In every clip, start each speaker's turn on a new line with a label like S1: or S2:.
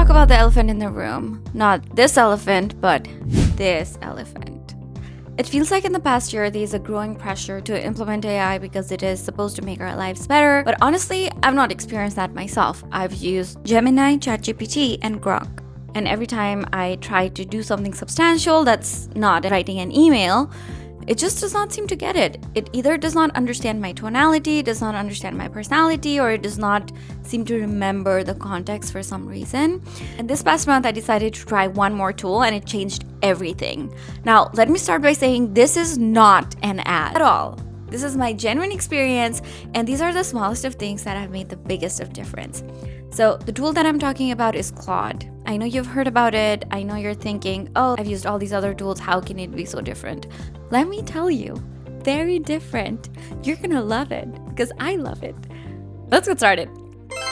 S1: talk about the elephant in the room. Not this elephant, but this elephant. It feels like in the past year, there's a growing pressure to implement AI because it is supposed to make our lives better. But honestly, I've not experienced that myself. I've used Gemini, ChatGPT, and Grok. And every time I try to do something substantial that's not writing an email, it just does not seem to get it. It either does not understand my tonality, does not understand my personality, or it does not seem to remember the context for some reason. And this past month, I decided to try one more tool and it changed everything. Now, let me start by saying this is not an ad at all. This is my genuine experience, and these are the smallest of things that have made the biggest of difference. So the tool that I'm talking about is Claude. I know you've heard about it. I know you're thinking, oh, I've used all these other tools. How can it be so different? Let me tell you, very different. You're gonna love it because I love it. Let's get started.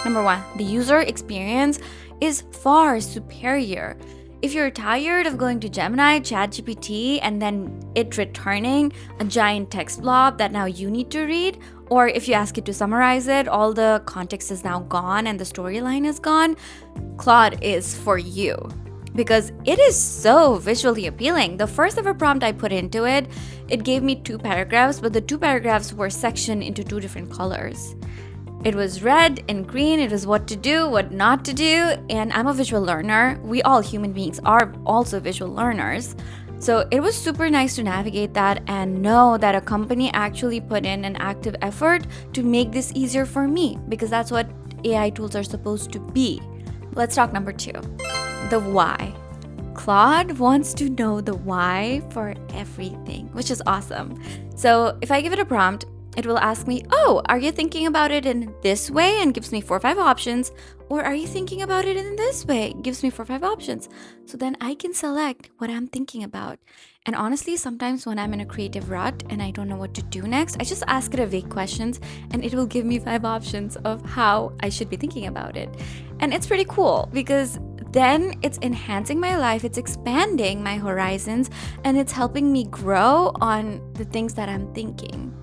S1: Number one, the user experience is far superior. If you're tired of going to Gemini, ChatGPT, and then it returning a giant text blob that now you need to read, or if you ask it to summarize it, all the context is now gone and the storyline is gone, Claude is for you. Because it is so visually appealing. The first ever prompt I put into it, it gave me 2 paragraphs, but the 2 paragraphs were sectioned into 2 different colors. It was red and green. It was what to do, what not to do. And I'm a visual learner. We all human beings are also visual learners. So it was super nice to navigate that and know that a company actually put in an active effort to make this easier for me, because that's what AI tools are supposed to be. Let's talk number 2, the why. Claude wants to know the why for everything, which is awesome. So if I give it a prompt, it will ask me, oh, are you thinking about it in this way? And gives me 4 or 5 options. Or are you thinking about it in this way? Gives me 4 or 5 options. So then I can select what I'm thinking about. And honestly, sometimes when I'm in a creative rut and I don't know what to do next, I just ask it a vague questions and it will give me 5 options of how I should be thinking about it. And it's pretty cool because then it's enhancing my life, it's expanding my horizons, and it's helping me grow on the things that I'm thinking.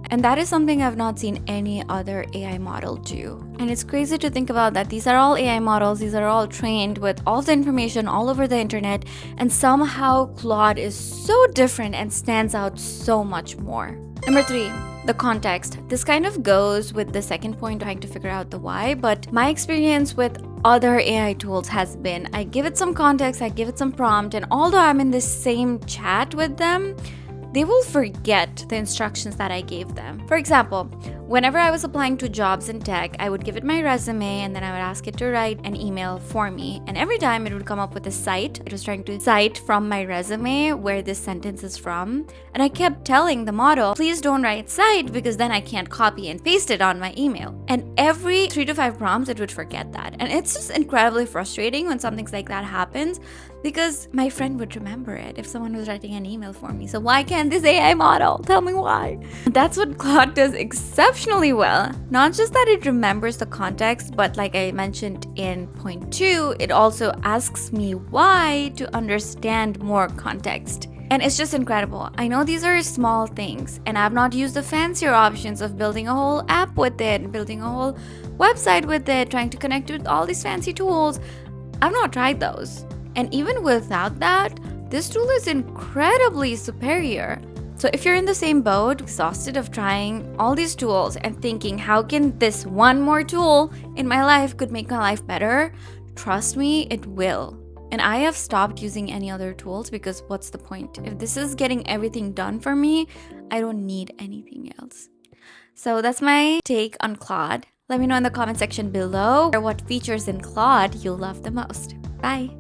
S1: And that is something I've not seen any other AI model do. And it's crazy to think about that these are all AI models, these are all trained with all the information all over the internet, and somehow Claude is so different and stands out so much more. Number 3, the context. This kind of goes with the second point, trying to figure out the why, but my experience with other AI tools has been, I give it some context, I give it some prompt, and although I'm in this same chat with them, they will forget the instructions that I gave them. For example, whenever I was applying to jobs in tech, I would give it my resume and then I would ask it to write an email for me. And every time it would come up with a cite. It was trying to cite from my resume where this sentence is from. And I kept telling the model, please don't write cite because then I can't copy and paste it on my email. And every 3 to 5 prompts, it would forget that. And it's just incredibly frustrating when something like that happens, because my friend would remember it if someone was writing an email for me. So why can't this AI model tell me why? That's what Claude does exceptionally well. Not just that it remembers the context, but like I mentioned in point 2, it also asks me why to understand more context. And it's just incredible. I know these are small things, and I've not used the fancier options of building a whole app with it, building a whole website with it, trying to connect with all these fancy tools. I've not tried those. And even without that, this tool is incredibly superior. So if you're in the same boat, exhausted of trying all these tools and thinking, how can this one more tool in my life could make my life better? Trust me, it will. And I have stopped using any other tools because what's the point? If this is getting everything done for me, I don't need anything else. So that's my take on Claude. Let me know in the comment section below what features in Claude you love the most. Bye.